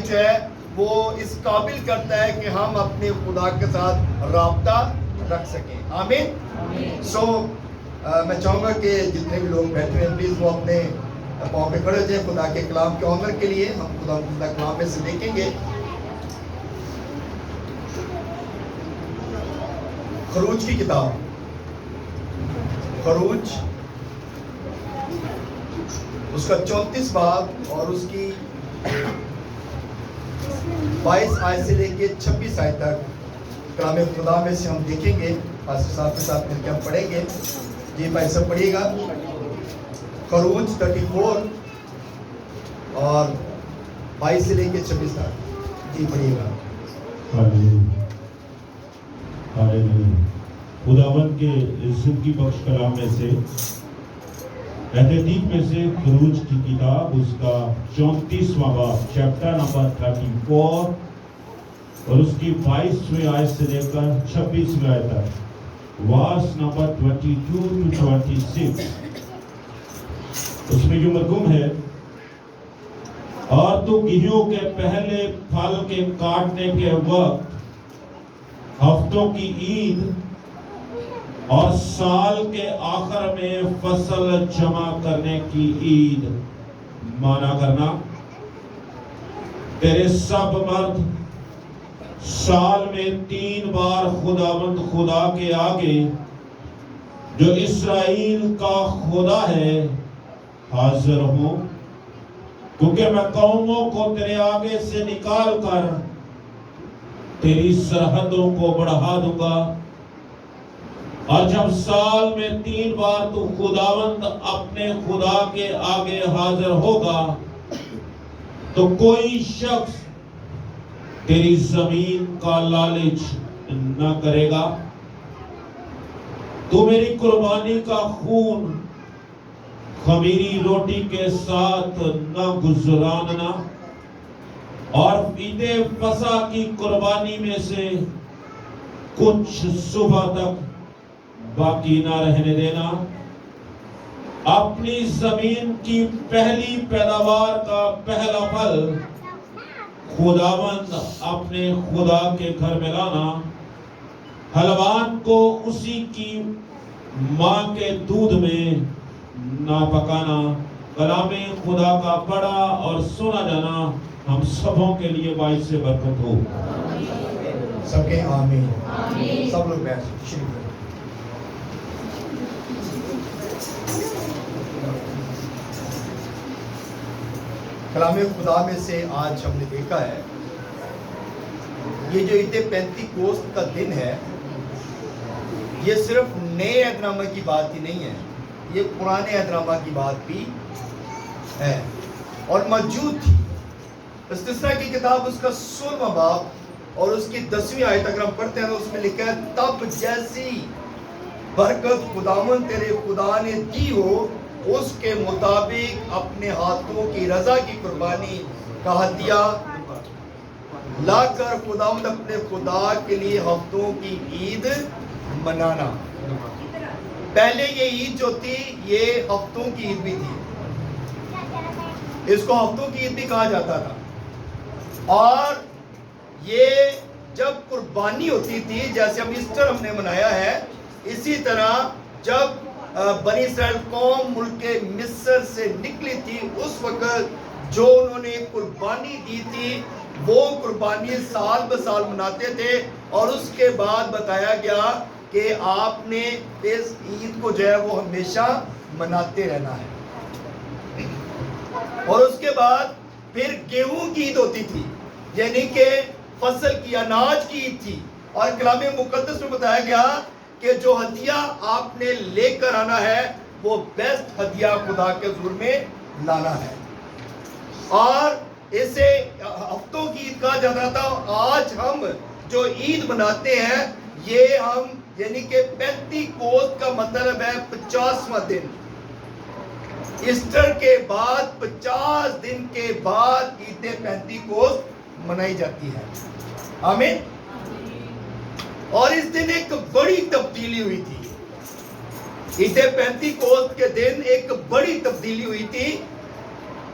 جو ہے وہ اس قابل کرتا ہے کہ ہم اپنے خدا کے ساتھ رابطہ رکھ سکیں. آمین. میں چاہوں گا کہ جتنے بھی لوگ بیٹھے ہیں پلیز وہ اپنے پاؤں پہ کھڑے ہو جائیں خدا کے کلام کے آنر کے لیے. ہم خدا کلام میں سے دیکھیں گے خروج کی کتاب، خروج اس کا 34 باب اور اس کی 22 آیت سے لے کے 26 آیت تک کلام خدا میں سے ہم دیکھیں گے. پاسٹر صاحب کے ساتھ مل کے ہم پڑھیں گے. جی بھائی سب پڑھیے گا. خروج 34 اور 22 سے لے کے 26 تک. جی پڑھیے گا. خداوند کے زندگی بخش کلام میں سے تحقیق میں سے خروج کی کتاب اس کا 34واں باب چیپٹر نمبر 34 اور اس کی 22ویں آیت سے لے کر 26ویں آیت تک، ورس نمبر 22 to 26. اس میں جو مرغوم ہے، اور تو گیہوں کے پہلے پھل کے کاٹنے کے وقت، ہفتوں کی عید اور سال کے آخر میں فصل جمع کرنے کی عید مانا کرنا. تیرے سب مرد سال میں 3 بار خداوند خدا کے آگے جو اسرائیل کا خدا ہے حاضر ہوں، کیونکہ میں قوموں کو تیرے آگے سے نکال کر تیری سرحدوں کو بڑھا دوں گا. اور جب سال میں 3 بار تو خداوند اپنے خدا کے آگے حاضر ہوگا تو کوئی شخص تیری زمین کا لالچ نہ کرے گا. تو میری قربانی کا خون خمیری روٹی کے ساتھ نہ گزراننا، اور عید فصح کی قربانی میں سے کچھ صبح تک باقی نہ رہنے دینا. اپنی زمین کی پہلی پیداوار کا پہلا پھل خداوند اپنے خدا کے گھر میں لانا. حلوان کو اسی کی ماں کے دودھ میں نہ پکانا. کلام خدا کا پڑھا اور سنا جانا ہم سبوں کے لیے باعث برکت ہو. سب کے آمین. سب لوگ بیٹھ شروع کریں. کلام خدا میں سے آج ہم نے دیکھا ہے یہ جو عید پینتیکوست کا دن ہے یہ صرف نئے عہد نامہ کی بات ہی نہیں ہے، یہ پرانے عہد نامہ کی بات بھی ہے اور موجود تھی. استثنا کی کتاب اس کا 16واں باب اور اس کی 10ویں آیت اگر ہم پڑھتے ہیں تو اس میں لکھا ہے تب جیسی برکت خداوند تیرے خدا نے دی ہو اس کے مطابق اپنے ہاتھوں کی رضا کی قربانی کا ہدیہ لا کر خداوند اپنے خدا کے لیے ہفتوں کی عید منانا. پہلے یہ عید جو تھی یہ ہفتوں کی عید بھی تھی، اس کو ہفتوں کی عید بھی کہا جاتا تھا. اور یہ جب قربانی ہوتی تھی جیسے ہم ایسٹر ہم نے منایا ہے، اسی طرح جب بنی اسرائیل قوم ملک مصر سے نکلی تھی اس وقت جو انہوں نے قربانی دی تھی وہ قربانی سال بسال مناتے تھے. اور اس کے بعد بتایا گیا کہ آپ نے اس عید کو جو ہے وہ ہمیشہ مناتے رہنا ہے. اور اس کے بعد پھر گیہوں کی عید ہوتی تھی، یعنی کہ فصل کی اناج کی عید تھی. اور کلام مقدس میں بتایا گیا کہ جو ہدیہ آپ نے لے کر آنا ہے وہ بیسٹ ہدیہ خدا کے حضور میں لانا ہے. اور اسے ہفتوں کی عید کہا جاتا تھا. آج ہم جو عید مناتے ہیں یہ ہم یعنی کہ پینتیکوست کا مطلب ہے 50واں دن. ایسٹر کے بعد 50 دن کے بعد عید پینتیکوست منائی جاتی ہے. آمین. اور اس دن ایک بڑی تبدیلی ہوئی تھی. عید پینتیکوست کے دن ایک بڑی تبدیلی ہوئی تھی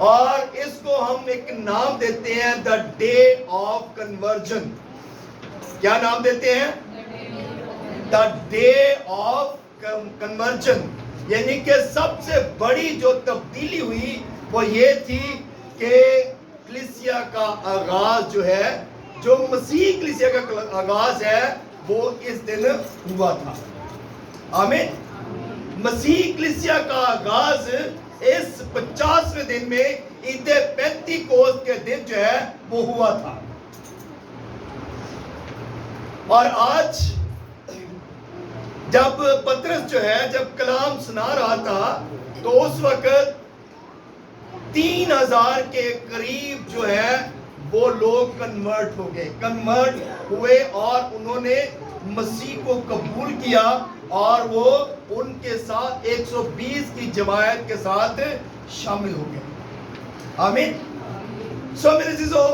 اور اس کو ہم ایک نام دیتے ہیں دا ڈے آف کنورژن. کیا نام دیتے ہیں؟ The day of conversion. یعنی کہ سب سے بڑی جو تبدیلی ہوئی وہ یہ تھی کہ کلیسیا کا آغاز جو ہے، جو مسیح کلیسیا کا آغاز ہے، وہ اس دن ہوا تھا. آمین. مسیح کلیسیا کا آغاز اس 50ویں دن میں عید پینتیکوست کے دن جو ہے وہ ہوا تھا. اور آج جب پطرس جو ہے جب کلام سنا رہا تھا تو اس وقت 3000 کے قریب جو ہے وہ لوگ کنورٹ ہو گئے، کنورٹ ہوئے اور انہوں نے مسیح کو قبول کیا اور وہ ان کے ساتھ 120 کی جماعت کے ساتھ شامل ہو گئے. آمین. سو میرے عزیزو،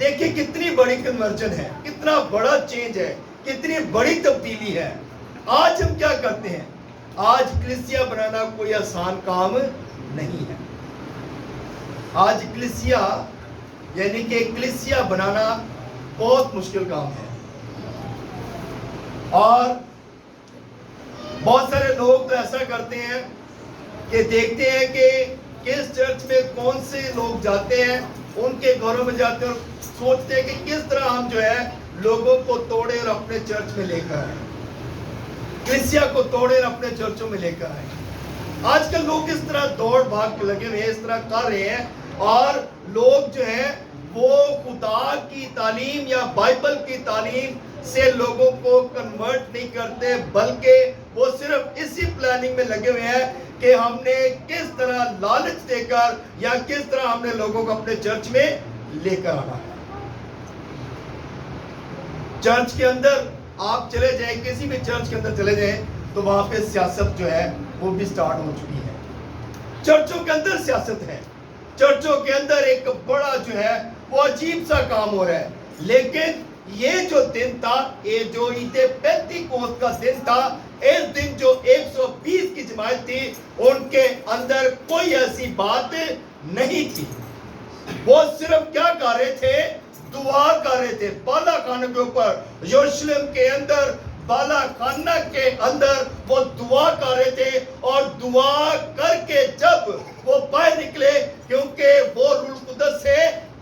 دیکھیں کتنی بڑی کنورژن ہے، کتنا بڑا چینج ہے، کتنی بڑی تبدیلی ہے. آج ہم کیا کرتے ہیں؟ آج کلیسیا بنانا کوئی آسان کام نہیں ہے. آج کلیسیا یعنی کہ کلیسیا بنانا بہت مشکل کام ہے. اور بہت سارے لوگ تو ایسا کرتے ہیں کہ دیکھتے ہیں کہ کس چرچ میں کون سے لوگ جاتے ہیں، ان کے گھروں میں جاتے ہیں اور سوچتے ہیں کہ کس طرح ہم جو ہے لوگوں کو توڑے اور اپنے چرچ میں لے کر آئیں، کلیسیا کو توڑے اور اپنے چرچوں میں لے کر آئیں. آج کل لوگ اس طرح دوڑ بھاگ کے لگے ہوئے ہیں، اس طرح کر رہے ہیں، اور لوگ جو ہیں وہ خدا کی تعلیم یا بائبل کی تعلیم سے لوگوں کو کنورٹ نہیں کرتے، بلکہ وہ صرف اسی پلاننگ میں لگے ہوئے ہیں کہ ہم نے کس طرح لالچ دے کر یا کس طرح ہم نے لوگوں کو اپنے چرچ میں لے کر آنا ہے. چرچ کے اندر آپ چلے جائیں، کسی بھی چرچ کے اندر چلے جائیں تو وہاں پہ سیاست جو ہے وہ بھی سٹارٹ ہو چکی ہے. چرچوں کے اندر سیاست ہے، چرچوں کے اندر ایک بڑا جو ہے وہ عجیب سا کام ہو رہا ہے. لیکن یہ جو دن تھا، یہ جو عید پینتیکوست کا دن تھا، اس دن جو 120 کی جماعت تھی ان کے اندر کوئی ایسی بات نہیں تھی. وہ صرف کیا کر رہے تھے؟ دعا کر رہے تھے. بالا خانہ کے اوپر یروشلم کے اندر، بالا خانہ کے اندر وہ دعا کر رہے تھے، اور دعا کر کے جب وہ باہر نکلے، کیونکہ وہ روح القدس سے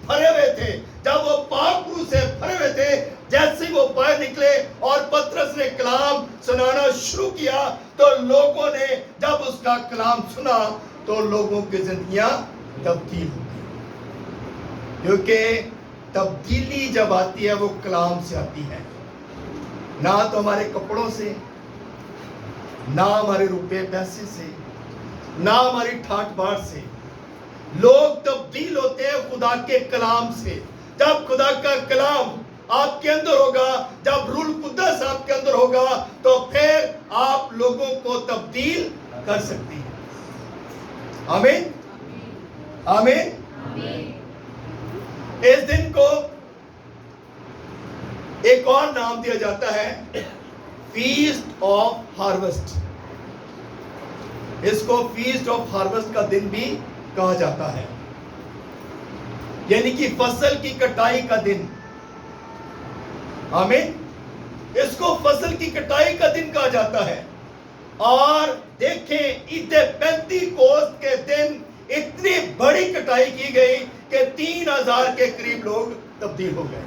بھرے ہوئے تھے، جب وہ پاک روح سے بھرے ہوئے تھے، جیسے ہی وہ باہر نکلے اور پطرس نے کلام سنانا شروع کیا تو لوگوں نے جب اس کا کلام سنا تو لوگوں کی زندگیاں تبدیل ہو گئی. کیونکہ تبدیلی جب آتی ہے وہ کلام سے آتی ہے، نہ تو ہمارے کپڑوں سے، نہ ہمارے روپے پیسے سے، نہ ہماری ٹھاٹ باٹ سے. لوگ تبدیل ہوتے ہیں خدا کے کلام سے. جب خدا کا کلام آپ کے اندر ہوگا، جب روح القدس آپ کے اندر ہوگا، تو پھر آپ لوگوں کو تبدیل کر سکتے ہیں. آمین. آمین. اس دن کو ایک اور نام دیا جاتا ہے فیسٹ آف ہارویسٹ. اس کو فیسٹ آف ہارویسٹ کا دن بھی کہا جاتا ہے، یعنی کہ فصل کی کٹائی کا دن. آمین. اس کو فصل کی کٹائی کا دن کہا جاتا ہے. اور دیکھیں عید پینتیکوست کے دن اتنی بڑی کٹائی کی گئی کہ 3000 کے قریب لوگ تبدیل ہو گئے.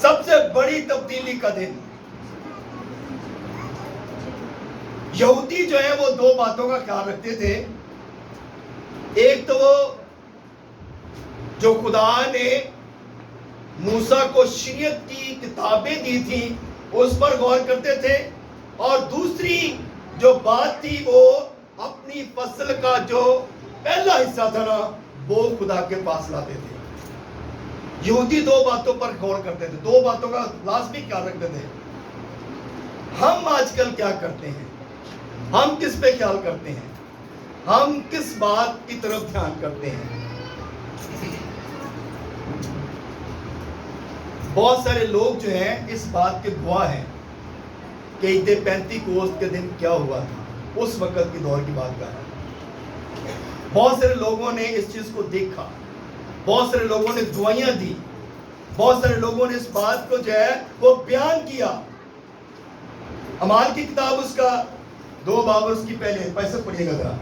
سب سے بڑی تبدیلی کا دن. یہودی جو ہے وہ دو باتوں کا خیال رکھتے تھے. ایک تو وہ جو خدا نے موسیٰ کو شریعت کی کتابیں دی تھی اس پر غور کرتے تھے، اور دوسری جو بات تھی وہ اپنی فصل کا جو پہلا حصہ تھا نا وہ خدا کے پاس لاتے تھے. یہودی دو باتوں پر غور کرتے تھے، دو باتوں کا لازمی خیال رکھتے تھے. ہم آج کل کیا کرتے ہیں؟ ہم کس پہ خیال کرتے ہیں؟ ہم کس بات کی طرف دھیان کرتے ہیں؟ بہت سارے لوگ جو ہیں اس بات کے گواہ ہیں کہ عید پینتیکوست کے دن کیا ہوا تھا، اس وقت کے دور کی بات کر رہا ہے. بہت سارے لوگوں نے اس چیز کو دیکھا, بہت سارے لوگوں نے دعائیاں دی, بہت سارے لوگوں نے اس بات کو جو ہے وہ بیان کیا. اعمال کی کتاب اس کا 2 باب اور اس کی پہلی, پیسے پڑھیے گا ذرا.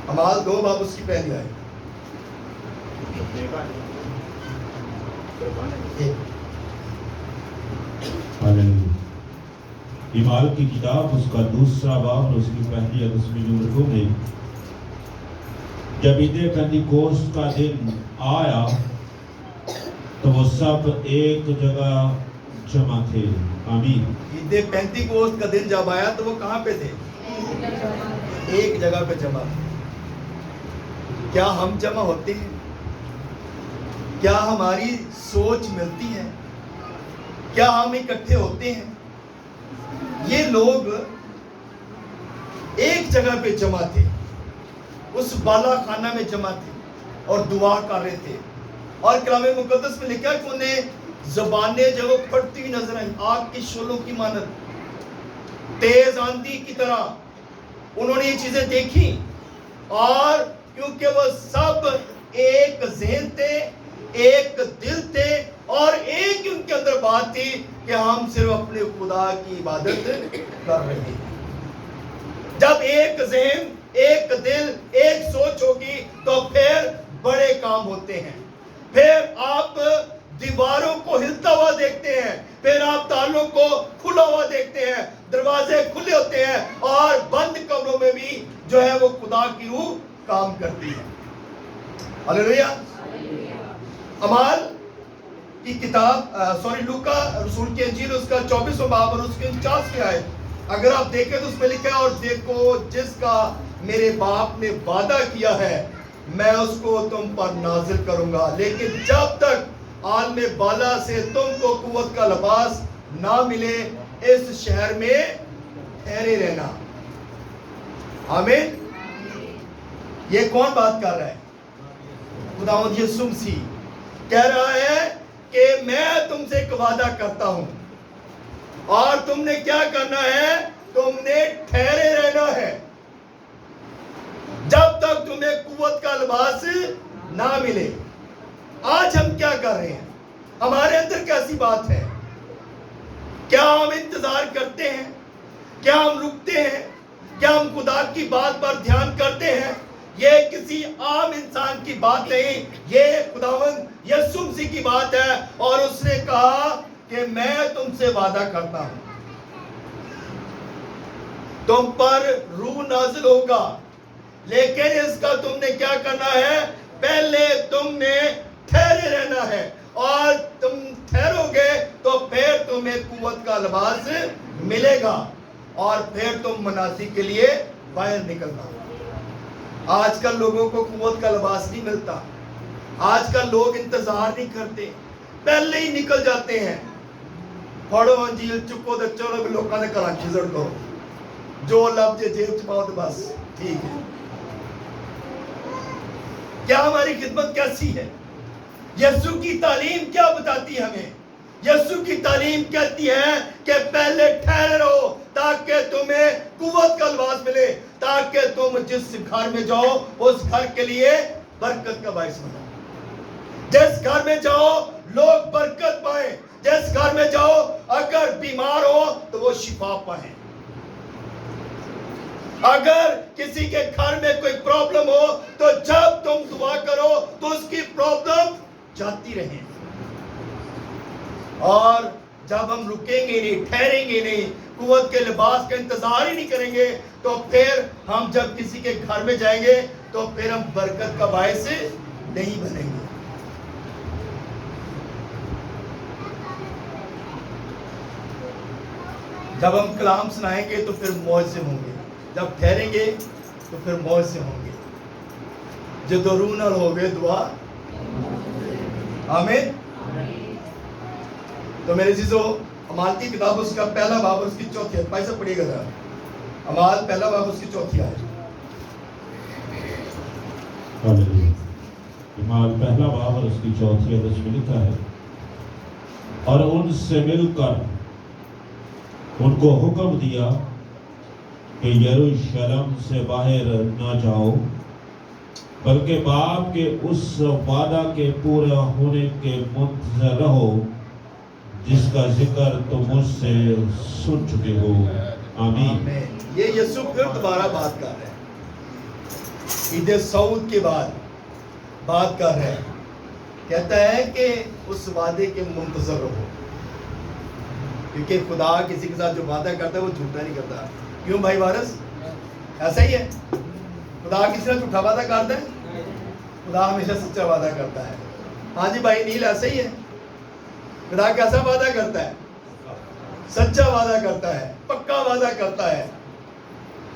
اعمال 2 باب اس کی پہلی آئے. اعمال کی کتاب اس کا 2 باب اور اس کی پہلی آیت میں لکھو گے, جب عید پینتیکوست کا دن آیا تو وہ سب ایک جگہ جمع تھے. آمین. عید پینتیکوست کا دن جب آیا تو وہ کہاں پہ تھے؟ ایک جگہ پہ جمع تھے. کیا ہم جمع ہوتے ہیں؟ کیا ہماری سوچ ملتی ہے؟ کیا ہم اکٹھے ہوتے ہیں؟ یہ لوگ ایک جگہ پہ جمع تھے, اس بالا خانہ میں جمع تھے اور دعا کر رہے تھے. اور کلام مقدس میں لکھا کہ انہیں زبانیں جو وہ پھٹتی ہوئی نظر آئیں, آگ کی شعلوں کی مانند, تیز آندھی کی طرح. انہوں نے یہ چیزیں دیکھی, اور کیونکہ وہ سب ایک ذہن تھے, ایک دل تھے, اور ایک ان کے اندر بات تھی کہ ہم صرف اپنے خدا کی عبادت کر رہے ہیں. جب ایک ذہن, ایک دل, ایک سوچ ہوگی تو پھر بڑے کام ہوتے ہیں. پھر آپ دیواروں کو ہلتا ہوا دیکھتے ہیں, پھر آپ تالوں کو کھلا ہوا دیکھتے ہیں, دروازے کھلے ہوتے ہیں, اور بند کمروں میں بھی جو ہے وہ خدا کی روح کام کرتی ہے. ہلیلویا. اعمال کی کتاب لوکا رسول کی انجیل اس کا 24واں باب اور اس کے 49ویں آیت, اگر آپ دیکھیں تو اس میں لکھا ہے, اور دیکھو جس کا میرے باپ نے وعدہ کیا ہے میں اس کو تم پر نازل کروں گا, لیکن جب تک عالم بالا سے تم کو قوت کا لباس نہ ملے اس شہر میں ٹھہرے رہنا. آمین. یہ کون بات کر رہا ہے؟ خداوند یسوع مسیح کہہ رہا ہے کہ میں تم سے ایک وعدہ کرتا ہوں, اور تم نے کیا کرنا ہے؟ تم نے ٹھہرے رہنا ہے جب تک تمہیں قوت کا لباس نہ ملے. آج ہم کیا کر رہے ہیں؟ ہمارے اندر کیسی بات ہے؟ کیا ہم انتظار کرتے ہیں؟ کیا ہم رکتے ہیں؟ کیا ہم خدا کی بات پر دھیان کرتے ہیں؟ یہ کسی عام انسان کی بات نہیں, یہ خداوند یسوع مسیح کی بات ہے. اور اس نے کہا کہ میں تم سے وعدہ کرتا ہوں, تم پر روح نازل ہوگا, لیکن اس کا تم نے کیا کرنا ہے؟ پہلے تم نے ٹھہرے رہنا ہے, اور تم ٹھہرو گے تو پھر تمہیں قوت کا لباس ملے گا, اور پھر تم مناظر کے لیے باہر نکلنا. آج کل لوگوں کو قوت کا لباس نہیں ملتا. آج کل لوگ انتظار نہیں کرتے, پہلے ہی نکل جاتے ہیں. پڑھو انجیل, چکو تو چلو لوگوں نے گھر چیزڑ کرو, جو لفظ جیب چ پاؤ تو بس ٹھیک ہے. کیا ہماری خدمت کیسی ہے؟ یسوع کی تعلیم کیا بتاتی ہے ہمیں؟ یسوع کی تعلیم کہتی ہے کہ پہلے ٹھہرے رہو تاکہ تمہیں قوت کا لباس ملے, تاکہ تم جس گھر میں جاؤ اس گھر کے لیے برکت کا باعث بنو. جس گھر میں جاؤ لوگ برکت پائیں, جس گھر میں جاؤ اگر بیمار ہو تو وہ شفا پائیں. اگر کسی کے گھر میں کوئی پرابلم ہو تو جب تم دعا کرو تو اس کی پرابلم جاتی رہے. اور جب ہم رکیں گے نہیں, ٹھہریں گے نہیں, قوت کے لباس کا انتظار ہی نہیں کریں گے, تو پھر ہم جب کسی کے گھر میں جائیں گے تو پھر ہم برکت کا باعث نہیں بنیں گے. جب ہم کلام سنائیں گے تو پھر موعظے ہوں گے, جب ٹھہریں گے تو پھر موعظے ہوں گے. جد و روح نہ ہوگے دعا. آمین. تو میرے عزیزو, اعمال کی کتاب اس کا پہلا باب اور اس کی 4 آیت, بھائی سے پڑھیے گا ذرا. اعمال پہلا باب اس کی 4 آیت. اعمال پہلا باب اور اس کی 4 آیت میں لکھا ہے, اور ان سے مل کر ان کو حکم دیا کہ یروشلم سے باہر نہ جاؤ بلکہ باپ کے اس وعدہ کے پورا ہونے کے منتظر رہو جس کا ذکر تم مجھ سے سن چکے ہو. آمین. یہ یسوع پھر دوبارہ بات کر رہے ہیں، عید سعود کے بعد بات کر رہے ہیں. کہتا ہے کہ اس وعدے کے منتظر رہو، کیونکہ خدا کسی کے ساتھ جو وعدہ کرتا ہے وہ جھوٹا نہیں کرتا. کیوں بھائی وارث؟ ایسا ہی ہے. خدا کسی نے جھوٹا وعدہ کرتا ہے؟ خدا ہمیشہ سچا وعدہ کرتا ہے. ہاں جی بھائی نیل، ایسا ہی ہے. خدا کیسا وعدہ کرتا ہے؟ سچا وعدہ کرتا ہے، پکا وعدہ کرتا ہے.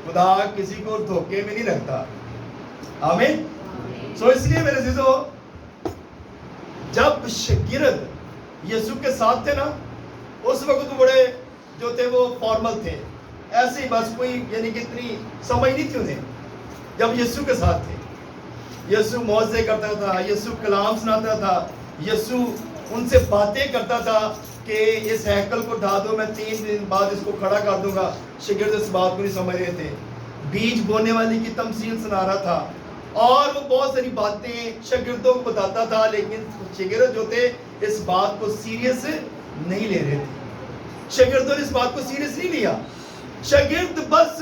خدا کسی کو دھوکے میں نہیں رکھتا. آمین. سو اس لیے میرے عزیزو، جب شاگرد یسوع کے ساتھ تھے نا، اس وقت بڑے جو تھے وہ فارمل تھے، ایسے ہی بس کوئی یعنی کہ اتنی سمجھ نہیں تھی انہیں. جب یسوع کے ساتھ تھے، یسوع معجزے کرتا تھا، یسوع کلام سناتا تھا، یسوع ان سے باتیں کرتا تھا کہ اس ہیکل کو ڈھا دو، میں 3 دن بعد اس کو کھڑا کر دوں گا. شاگرد اس بات کو نہیں سمجھ رہے تھے. بیج بونے والی کی تمثیل سنا رہا تھا، اور وہ بہت ساری باتیں شاگردوں کو بتاتا تھا، لیکن شاگرد جو تھے اس بات کو سیریس نہیں لے رہے تھے. شاگردوں نے اس بات کو سیریس نہیں لیا. شاگرد بس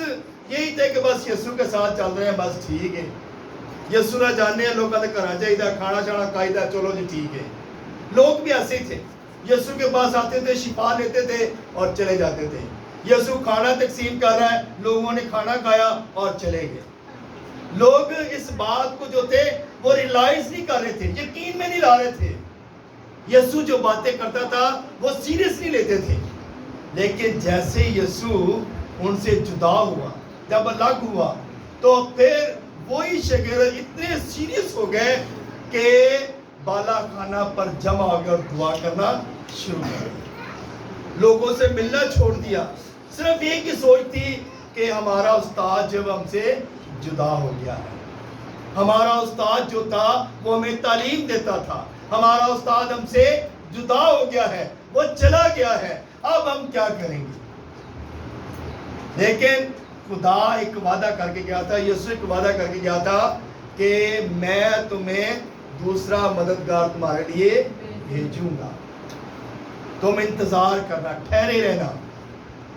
یہی تھے کہ بس یسوع کے ساتھ چل رہے ہیں، بس ٹھیک ہے. یسوع نہ جانے لوگوں نے کرنا چاہیے، کھانا شانا کھائی دا، چلو جی ٹھیک ہے. لوگ بھی ایسے ہی تھے، یسوع کے پاس آتے تھے، شفا لیتے تھے اور چلے جاتے تھے. یسوع کھانا تقسیم کر رہا ہے، لوگوں نے کھانا کھایا اور چلے گئے. لوگ اس بات کو جو تھے وہ ریلائز نہیں کر رہے تھے، یقین میں نہیں لا رہے تھے. یسوع جو باتیں کرتا تھا وہ سیریس نہیں لیتے تھے. لیکن جیسے یسوع ان سے جدا ہوا، جب الگ ہوا، تو پھر وہی شاگرد اتنے سیریس ہو گئے کہ بالا خانہ پر جمع ہو گئے اور دعا کرنا شروع کر دیا. لوگوں سے ملنا چھوڑ دیا. صرف ایک ہی سوچ تھی کہ ہمارا استاد جب ہم سے جدا ہو گیا ہے. ہمارا استاد جو تھا وہ ہمیں تعلیم دیتا تھا، ہمارا استاد ہم سے جدا ہو گیا ہے، وہ چلا گیا ہے، اب ہم کیا کریں گے. لیکن خدا ایک وعدہ کر کے گیا تھا، یسوع ایک وعدہ کر کے گیا تھا کہ میں تمہیں دوسرا مددگار تمہارے لیے بھیجوں گا. تم انتظار کرنا، ٹھہرے رہنا.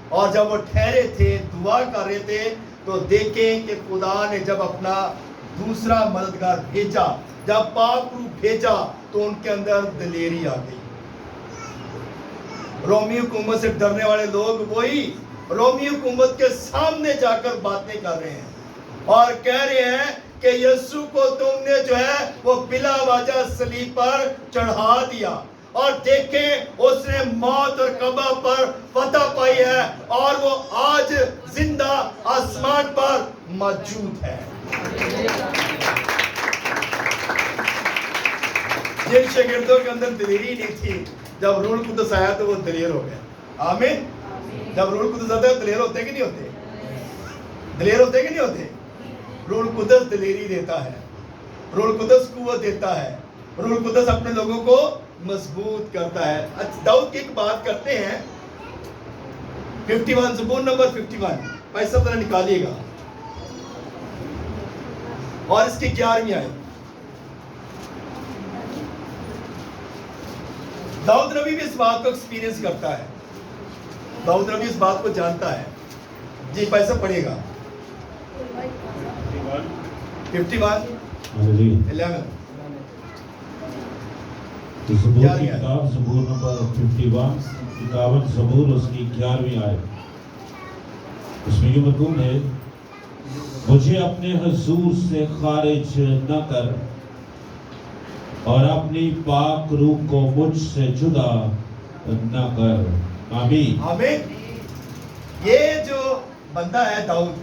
اور جب وہ ٹھہرے تھے، دعا کر رہے تھے، تو دیکھیں کہ خدا نے جب اپنا دوسرا مددگار بھیجا، جب پاک روح بھیجا، تو ان کے اندر دلیری آ گئی. رومی حکومت سے ڈرنے والے لوگ وہی رومی حکومت کے سامنے جا کر باتیں کر رہے ہیں اور کہہ رہے ہیں کہ یسوع کو تم نے جو ہے وہ بلا وجہ صلیب پر چڑھا دیا، اور دیکھیں اس نے موت اور قبر پر فتح پائی ہے، اور وہ آج زندہ آسمان پر موجود ہے. جن شاگردوں کے اندر دلیری نہیں تھی، جب روح القدس آیا تو وہ دلیر ہو گئے. آمین. جب روح القدس آتا ہے دلیر ہوتے کہ نہیں ہوتے؟ دلیر ہوتے کہ نہیں ہوتے؟ روح القدس دلیری دیتا ہے، روح القدس قوت دیتا ہے، روح القدس اپنے لوگوں کو مضبوط کرتا ہے. داؤد کی ایک بات کرتے ہیں، 51 زبور نمبر 51 پیسہ ذرا نکالیے گا، اور اس کی 11ویں آیت. داؤد نبی بھی اس بات کو ایکسپیرینس کرتا ہے، داؤد نبی اس بات کو جانتا ہے. جی پیسہ پڑھے گا 51 11. زبور کی کتاب زبور نمبر 51 51 زبور اس کی 11ویں آیت. اس میں یہ مضمون ہے، مجھے اپنے حضور سے خارج نہ کر اور اپنی پاک روح کو مجھ سے جدا نہ کر. آمین. آمین. یہ جو بندہ ہے داؤد،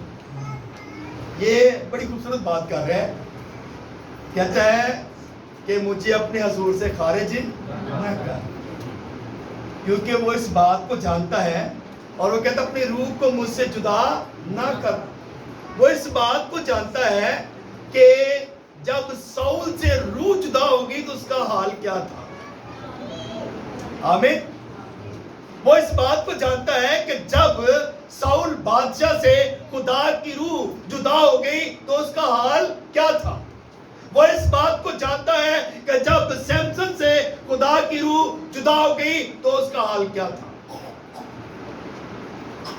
یہ بڑی خوبصورت بات کر رہا ہے. کہتا ہے کہ مجھے اپنے حضور سے خارج نہ کر، کیونکہ وہ اس بات کو جانتا ہے، اور وہ کہتا ہے اپنی روح کو مجھ سے جدا نہ کر. وہ اس بات کو جانتا ہے کہ جب ساؤل سے روح جدا ہوگی تو اس کا حال کیا تھا. آمین. وہ اس بات کو جانتا ہے کہ جب ساؤل بادشاہ سے خدا کی روح جدا ہو گئی تو اس کا حال کیا تھا. وہ اس بات کو جانتا ہے کہ جب سیمسن سے خدا کی روح جدا ہو گئی تو اس کا حال کیا تھا.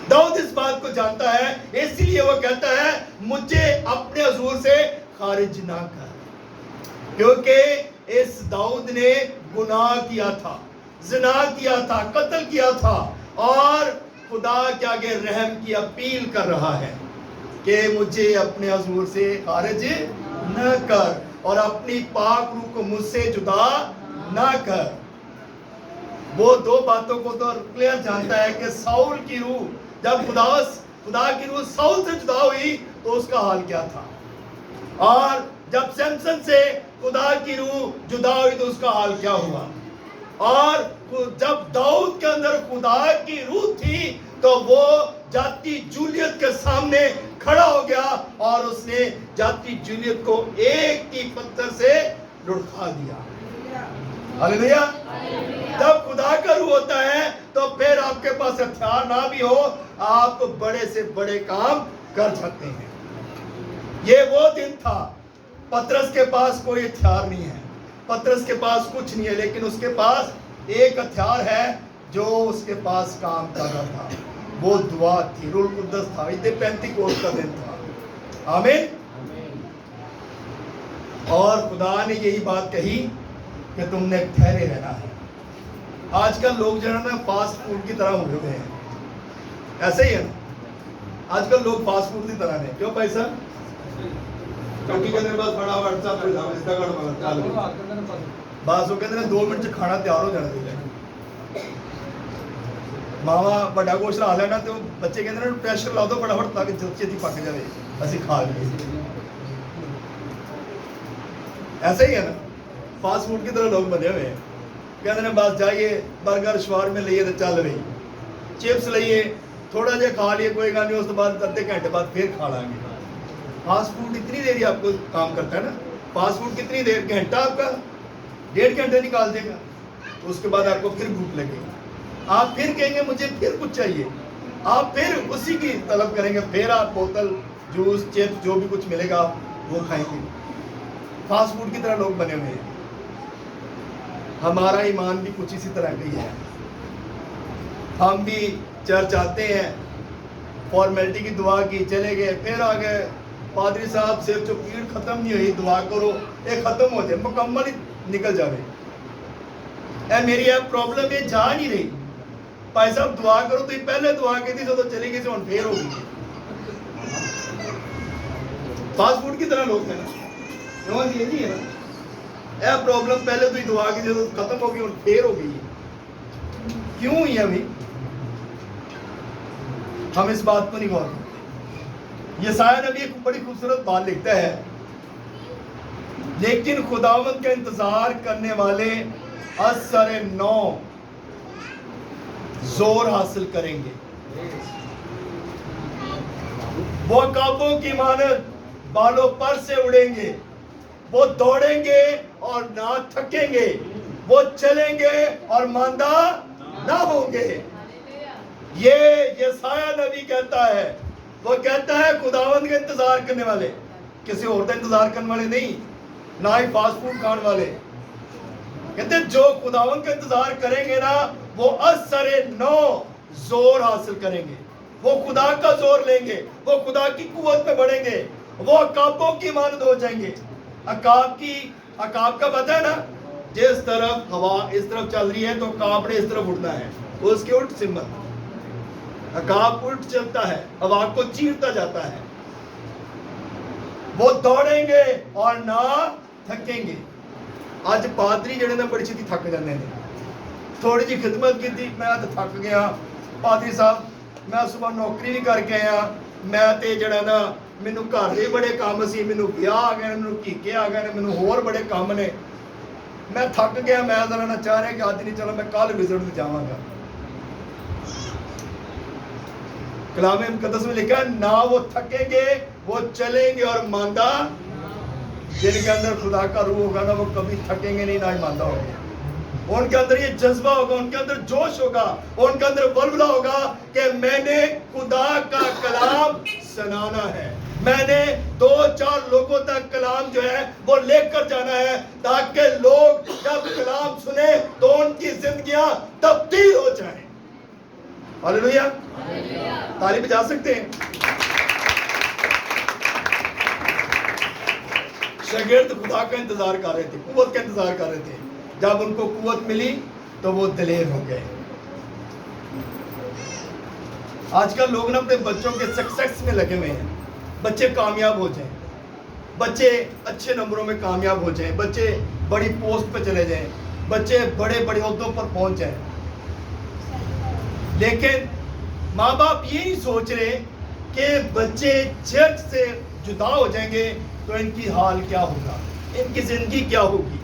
داؤد اس بات کو جانتا ہے, اس لیے وہ کہتا ہے مجھے اپنے حضور سے خارج نہ کر, کیونکہ اس داؤد نے گناہ کیا تھا, زنا کیا تھا, قتل کیا تھا, اور خدا کے آگے رحم کی اپیل کر رہا ہے کہ مجھے اپنے حضور سے خارج نہ کر اور اپنی پاک روح کو مجھ سے جدا نہ کر. وہ دو باتوں کو تو کلیئر جانتا ہے کہ ساؤل کی روح, جب خدا کی روح ساؤل سے جدا ہوئی تو اس کا حال کیا تھا, اور جب سمسن سے خدا کی روح جدا ہوئی تو اس کا حال کیا ہوا. اور جب داؤد کے اندر خدا کی روح تھی تو وہ جاتی جولیت کے سامنے کھڑا ہو گیا اور اس نے جاتی جولیت کو ایک ہی پتھر سے لڑکا دیا. ہاللیلویا. جب خدا کا روح ہوتا ہے تو پھر آپ کے پاس ہتھیار نہ بھی ہو, آپ بڑے سے بڑے کام کر سکتے ہیں. یہ وہ دن تھا, پترس کے پاس کوئی ہتھیار نہیں ہے, پترس کے پاس کچھ نہیں ہے, لیکن اس کے پاس ایک ہتھیار ہے جو اس کے پاس کام کر رہا تھا, وہ دعا تھی, روح القدس تھا. یہ پینتیکوست کا دن تھا. آمین. اور خدا نے یہی بات کہی کہ تم نے ٹھہرے رہنا ہے. آج کل لوگ جو ہے نا فاسٹ فوڈ کی طرح ہوئے ہوئے ہیں, ایسے ہی ہے نا, آج کل لوگ فاسٹ فوڈ کی طرح ہیں. کیوں بھائی صاحب؟ چوٹی کے اندر بس بڑا WhatsApp بس وہ کہتے ہیں 2 منٹ سے کھانا تیار ہو جانا چاہیے. ماما بڑا گوشت لا لینا تو بچے کہتے ہیں پریشر لا دو فٹافٹ تاکہ جلدی پک جائے, اسی کھا لیے. ایسا ہی ہے نا, فاسٹ فوڈ کی طرح لوگ بنے ہوئے ہیں. کہتے ہیں بس جائیے برگر شوار میں لئیے تو چل رہی, چپس لئیے تھوڑا جہا کھا لیے کوئی گل نہیں, اس کے بعد آدھے گھنٹے بعد پھر کھا لیں گے. فاسٹ فوڈ اتنی دیر ہی آپ کو کام کرتا ہے نا, فاسٹ فوڈ کتنی دیر, گھنٹہ آپ کا 1.5 گھنٹے نکال دے گا. تو اس کے بعد آپ کو پھر بھوک لگے گی, آپ پھر کہیں گے مجھے پھر کچھ چاہیے, آپ پھر اسی کی طلب کریں گے, پھر آپ بوتل جوس چپس جو بھی کچھ ملے گا آپ وہ کھائیں گے. فاسٹ فوڈ کی طرح لوگ بنے ہوئے ہیں. ہمارا ایمان بھی کچھ اسی طرح کا ہی ہے. ہم بھی چرچ آتے ہیں, فارمیلٹی کی دعا کی, چلے گئے, پھر آ گئے, پادری صاحب صرف جو پیڑ ختم نہیں ہوئی دعا کرو یہ ختم ہو جائے, مکمل ہی نکل جائے. اے میری یہ پرابلم یہ جا نہیں رہی, بھائی صاحب دعا کرو تو یہ پہلے دعا کی تھی تو چلی گئی سے پھر ہو گئی. فاسٹ فوڈ کی طرح لوگ ہیں نا, یہ نہیں ہے نا, اے پرابلم پہلے تو ہی دعا کی تھی تو ختم ہو گئی اور پھر ہو گئی. کیوں ہوئی ہے ابھی؟ ہم اس بات کو نہیں غور کرتے. یسایہ نبی ایک بڑی خوبصورت بات لکھتا ہے, لیکن خداوند کا انتظار کرنے والے اثر نو زور حاصل کریں گے, وہ کعبوں کی مانند بالوں پر سے اڑیں گے, وہ دوڑیں گے اور نہ تھکیں گے, وہ چلیں گے اور ماندہ نہ ہوں گے. یہ یسایہ نبی کہتا ہے, وہ کہتا ہے خداوند کا انتظار کرنے والے, کسی اور کا انتظار کرنے والے نہیں, نہ ہی فاسٹ فوڈ کھانے والے. کہتے ہیں جو خداوند کا انتظار کریں گے نا وہ اثر نو زور حاصل کریں گے, وہ خدا کا زور لیں گے, وہ خدا کی قوت میں بڑھیں گے, وہ عقابوں کی مانند ہو جائیں گے. عقاب کا پتہ ہے نا, جس طرف ہوا اس طرف چل رہی ہے تو عقاب نے اس طرف اڑنا ہے, اس کی الٹ سمت. عقاب الٹ چلتا ہے, ہوا کو چیرتا جاتا ہے. وہ دوڑیں گے اور نہ تھکیں گے. آج پادری جڑے نا بڑی چھتی تھک جاندے نے, تھوڑی جی خدمت کی تھی میں تو تھک گیا, پادری صاحب میں صبح نوکری بھی کر کے آیا, میں تے جڑا نا مینوں گھر دے بڑے کام سی, مینوں بیاہ آ گئے, مینوں ٹھیکے آ گئے, مینوں ہور بڑے کام نے, میں تھک گیا, میں ذرا نہ چاہ رہا کہ آج نہیں, چلو میں کل وزٹ تے جاواں گا. کلام مقدس میں لکھا ہے نہ وہ تھکیں گے, وہ چلیں گے اور ماندہ. جن کے اندر خدا کا روح ہوگا نا وہ کبھی تھکیں گے نہیں, نہ ہی ماندہ ہوں گے. ان کے اندر یہ جذبہ ہوگا, ان کے اندر جوش ہوگا, ان کے اندر ولولہ ہوگا کہ میں نے خدا کا کلام سنانا ہے, میں نے 2-4 لوگوں تک کلام جو ہے وہ لے کر جانا ہے تاکہ لوگ جب کلام سنیں تو ان کی زندگیاں تبدیل ہو جائیں. ہاللیلویا. تالی بجا سکتے ہیں. شاگرد خدا کا انتظار کر رہے تھے, قوت کا انتظار کر رہے تھے. جب ان کو قوت ملی تو وہ دلیر ہو گئے. آج کل لوگ نا اپنے بچوں کے سکسیس میں لگے ہوئے ہیں. بچے کامیاب ہو جائیں, بچے اچھے نمبروں میں کامیاب ہو جائیں, بچے بڑی پوسٹ پہ چلے جائیں, بچے بڑے بڑے عہدوں پر پہنچ جائیں. لیکن ماں باپ یہ نہیں سوچ رہے کہ بچے چرچ سے جدا ہو جائیں گے تو ان کی حال کیا ہوگا, ان کی زندگی کیا ہوگی.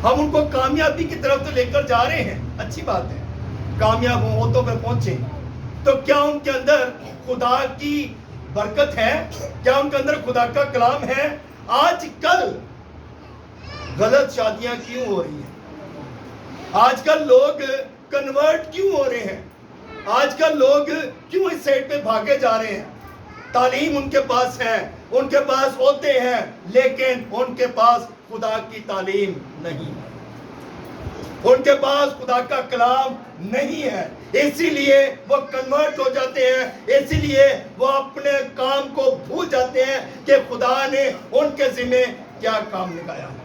ہم ان کو کامیابی کی طرف تو لے کر جا رہے ہیں, اچھی بات ہے, کامیاب ہوں, عہدوں پہ پہنچیں, تو کیا ان کے اندر خدا کی برکت ہے؟ کیا ان کے اندر خدا کا کلام ہے؟ آج کل غلط شادیاں کیوں ہو رہی ہیں؟ آج کل لوگ کنورٹ کیوں ہو رہے ہیں؟ آج کل لوگ کیوں اس سائڈ پہ بھاگے جا رہے ہیں؟ تعلیم ان کے پاس ہے, ان کے پاس ہوتے ہیں, لیکن ان کے پاس خدا کی تعلیم نہیں ہے, ان کے پاس خدا کا کلام نہیں ہے. اسی لیے وہ کنورٹ ہو جاتے ہیں, اسی لیے وہ اپنے کام کو بھول جاتے ہیں کہ خدا نے ان کے ذمہ کیا کام لگایا ہے.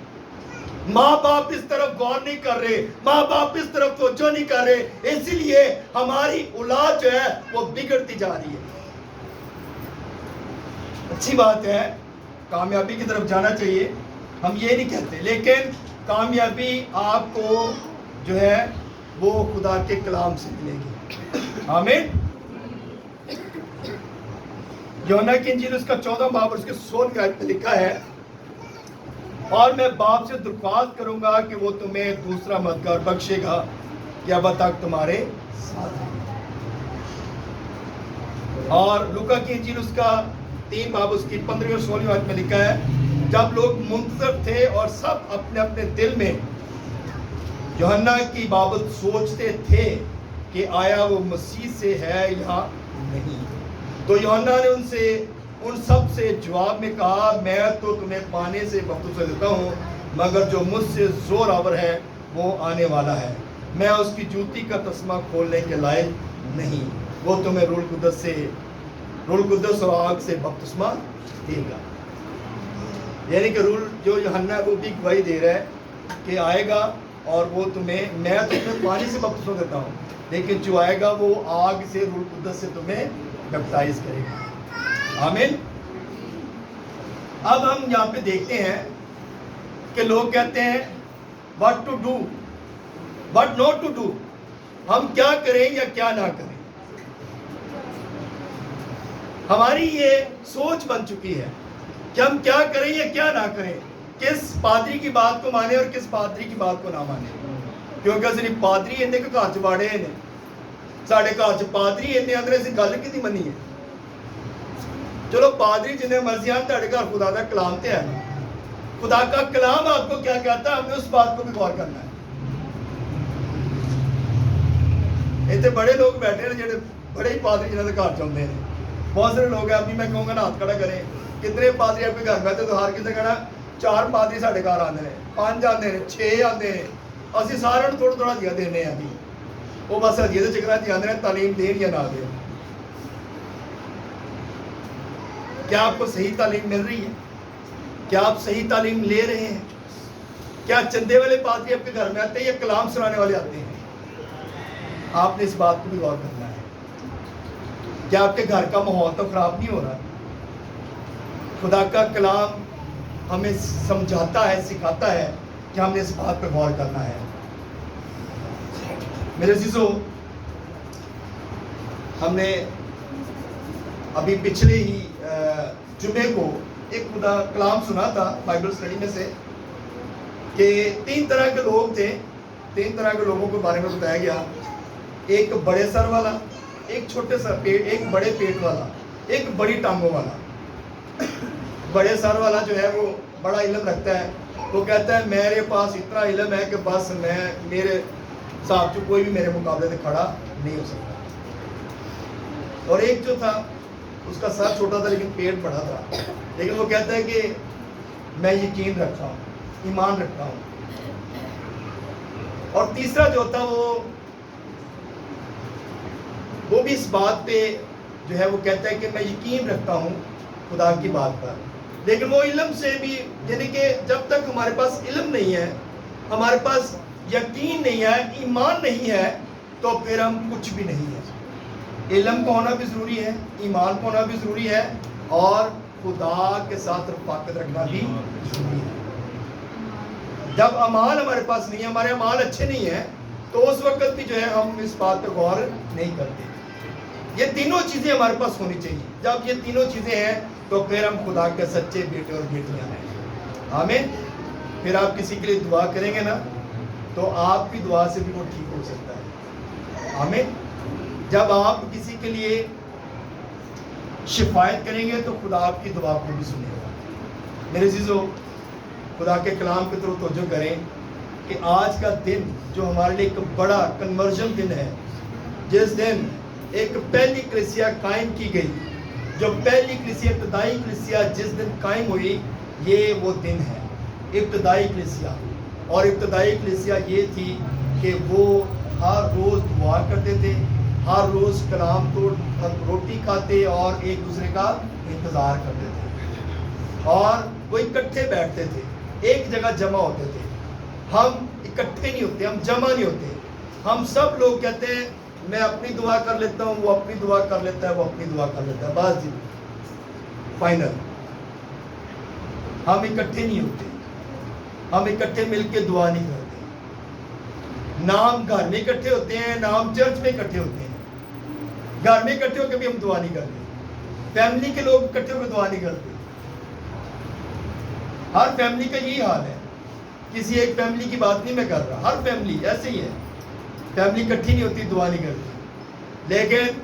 ماں باپ اس طرف غور نہیں کر رہے, ماں باپ اس طرف توجہ نہیں کر رہے, اسی لیے ہماری اولاد جو ہے وہ بگڑتی جا رہی ہے. اچھی بات ہے, کامیابی کی طرف جانا چاہیے, ہم یہ نہیں کہتے, لیکن کامیابی آپ کو جو ہے وہ خدا کے کلام سے ملے گی. آمین. یوحنا کی انجیل اس کا 14 باب اور اس کے 16 آیت میں لکھا ہے, اور میں باپ سے درخواست کروں گا کہ وہ تمہیں دوسرا مددگار بخشے گا کہ اب تک تمہارے ساتھ ہے. اور لوکا کی انجیل اس کا 3 باب اس کی 15 اور 16 آیت میں لکھا ہے, جب لوگ منتظر تھے اور سب اپنے اپنے دل میں یوحنا کی بابت سوچتے تھے کہ آیا وہ مسیح سے ہے یا نہیں, تو یوحنا نے ان سب سے جواب میں کہا, میں تو تمہیں پانی سے بپتسمہ دیتا ہوں, مگر جو مجھ سے زور آور ہے وہ آنے والا ہے, میں اس کی جوتی کا تسمہ کھولنے کے لائق نہیں, وہ تمہیں روح القدس اور آگ سے بپتسمہ دے گا. یعنی کہ جو یوحنا وہ بھی گواہی دے رہا ہے کہ آئے گا اور وہ میں تمہیں پانی سے بپتسمہ دیتا ہوں, لیکن جو آئے گا وہ آگ سے, روح القدس سے تمہیں بیپٹائز کرے گا. آمین. اب ہم یہاں پہ دیکھتے ہیں کہ لوگ کہتے ہیں what to do, what not to do, ہم کیا کریں یا کیا نہ کریں. ہماری یہ سوچ بن چکی ہے کہ ہم کیا کریں یا کیا نہ کریں, کس پادری کی بات کو مانے اور کس پادری کی بات کو نہ مانے. کیونکہ صرف پادری انہیں کے گھر چ باڑے ہیں, ساڑھے گھر چ پادری انہیں اندر ایسی گل کی منی ہے. چلو پادری جنہیں مرضی آن تاڑے گھر خدا کا کلام تے ہے, خدا کا کلام آپ کو کیا کہتا ہے, ہم نے اس بات کو بھی غور کرنا ہے. اتنے بڑے لوگ بیٹھے ہیں جڑے بڑے ہی پادری جنہوں کے گھر چاہتے ہیں. بہت سارے لوگ ہیں, ابھی میں کہوں گا نا ہاتھ کھڑا کریں, کتنے پادری آپ کے گھر بیٹھے, تو ہر کسی کہنا 4 پادری ساڑھے گھر آتے ہیں, 5 آتے ہیں, 6 آتے ہیں, اسی سارے تھوڑا تھوڑا دیا دینے ہیں. ابھی وہ بس ہدیے کے چکر چ آتے ہیں, تعلیم دین یا نہ دیں. کیا آپ کو صحیح تعلیم مل رہی ہے؟ کیا آپ صحیح تعلیم لے رہے ہیں؟ کیا چندے والے پادری آپ کے گھر میں آتے ہیں یا کلام سنانے والے آتے ہیں؟ آپ نے اس بات کو بھی غور کرنا ہے. کیا آپ کے گھر کا ماحول تو خراب نہیں ہو رہا؟ خدا کا کلام ہمیں سمجھاتا ہے, سکھاتا ہے کہ ہم نے اس بات پہ غور کرنا ہے. میرے عزیزو, ہم نے ابھی پچھلے ہی جمعے کو ایک خدا کلام سنا تھا بائبل اسٹڈی میں سے کہ 3 طرح کے لوگ تھے, 3 طرح کے لوگوں کے بارے میں بتایا گیا. ایک بڑے سر والا, ایک چھوٹے سر پیٹ, ایک بڑے پیٹ والا, ایک بڑی ٹانگوں والا. بڑے سر والا جو ہے وہ بڑا علم رکھتا ہے, وہ کہتا ہے میرے پاس اتنا علم ہے کہ بس میرے صاحب جو کوئی بھی میرے مقابلے سے کھڑا نہیں ہو سکتا. اور ایک جو تھا اس کا سر چھوٹا تھا لیکن پیٹ بڑا تھا. لیکن وہ کہتا ہے کہ میں یقین رکھتا ہوں, ایمان رکھتا ہوں. اور تیسرا جو ہوتا وہ بھی اس بات پہ جو ہے وہ کہتا ہے کہ میں یقین رکھتا ہوں خدا کی بات پر, لیکن وہ علم سے بھی, یعنی کہ جب تک ہمارے پاس علم نہیں ہے, ہمارے پاس یقین نہیں ہے, ایمان نہیں ہے, تو پھر ہم کچھ بھی نہیں ہیں. علم کا ہونا بھی ضروری ہے, ایمان کا ہونا بھی ضروری ہے, اور خدا کے ساتھ رفاقت رکھنا بھی ضروری ہے. جب اعمال ہمارے پاس نہیں ہے, ہمارے اعمال اچھے نہیں ہیں, تو اس وقت بھی جو ہے ہم اس بات پہ غور نہیں کرتے. یہ تینوں چیزیں ہمارے پاس ہونی چاہیے. جب یہ تینوں چیزیں ہیں تو پھر ہم خدا کے سچے بیٹے اور بیٹیاں ہیں. آمین. پھر آپ کسی کے لیے دعا کریں گے نا, تو آپ کی دعا سے بھی وہ ٹھیک ہو سکتا ہے. آمین. جب آپ کسی کے لیے شفایت کریں گے تو خدا آپ کی دعا کو بھی سنے گا. میرے عزیزو, خدا کے کلام کی طرف توجہ کریں کہ آج کا دن جو ہمارے لیے ایک بڑا کنورژن دن ہے, جس دن ایک پہلی کلیسیا قائم کی گئی, جو پہلی کلیسیا, ابتدائی کلیسیا جس دن قائم ہوئی, یہ وہ دن ہے ابتدائی کلیسیا. اور ابتدائی کلیسیا یہ تھی کہ وہ ہر روز دعا کرتے تھے, ہر روز کلام تو روٹی کھاتے اور ایک دوسرے کا انتظار کرتے تھے, اور وہ اکٹھے بیٹھتے تھے, ایک جگہ جمع ہوتے تھے. ہم اکٹھے نہیں ہوتے, ہم جمع نہیں ہوتے. ہم سب لوگ کہتے ہیں میں اپنی دعا کر لیتا ہوں, وہ اپنی دعا کر لیتا ہے, وہ اپنی دعا کر لیتا ہے, بس جی فائنل. ہم اکٹھے نہیں ہوتے, ہم اکٹھے مل کے دعا نہیں کرتے. نہ ہم گھر میں اکٹھے ہوتے ہیں, نہ ہم چرچ میں اکٹھے ہوتے ہیں. گھر میں اکٹھے ہو کے بھی ہم دعا نہیں کرتے, فیملی کے لوگ اکٹھے ہو کے دعا نہیں کرتے. ہر فیملی کا یہی حال ہے. کسی ایک فیملی کی بات نہیں میں کر رہا, ہر فیملی ایسے ہی ہے. فیملی اکٹھی نہیں ہوتی, دعا نہیں کرتی. لیکن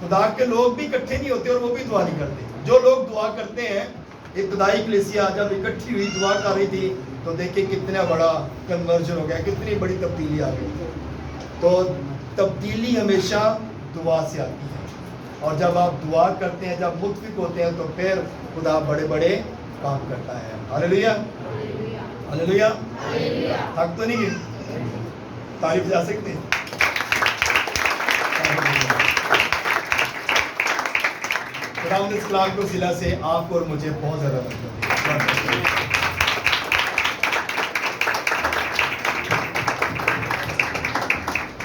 خدا کے لوگ بھی اکٹھے نہیں ہوتے اور وہ بھی دعا نہیں کرتے. جو لوگ دعا کرتے ہیں, ابتدائی کلیسیا جب اکٹھی ہوئی دعا کر رہی تھی, تو دیکھیں کتنا بڑا کنورژن ہو گیا, کتنی بڑی تبدیلی آ گئی. تو تبدیلی ہمیشہ دعا سے آتی ہے, اور جب آپ دعا کرتے ہیں, جب متفق ہوتے ہیں, تو پھر خدا بڑے بڑے کام کرتا ہے. ہاللیلویا, ہاللیلویا. تھک تو نہیں گئے؟ تعریف جا سکتے ہیں. خدا اس کلام کو ضلع سے آپ کو اور مجھے بہت زیادہ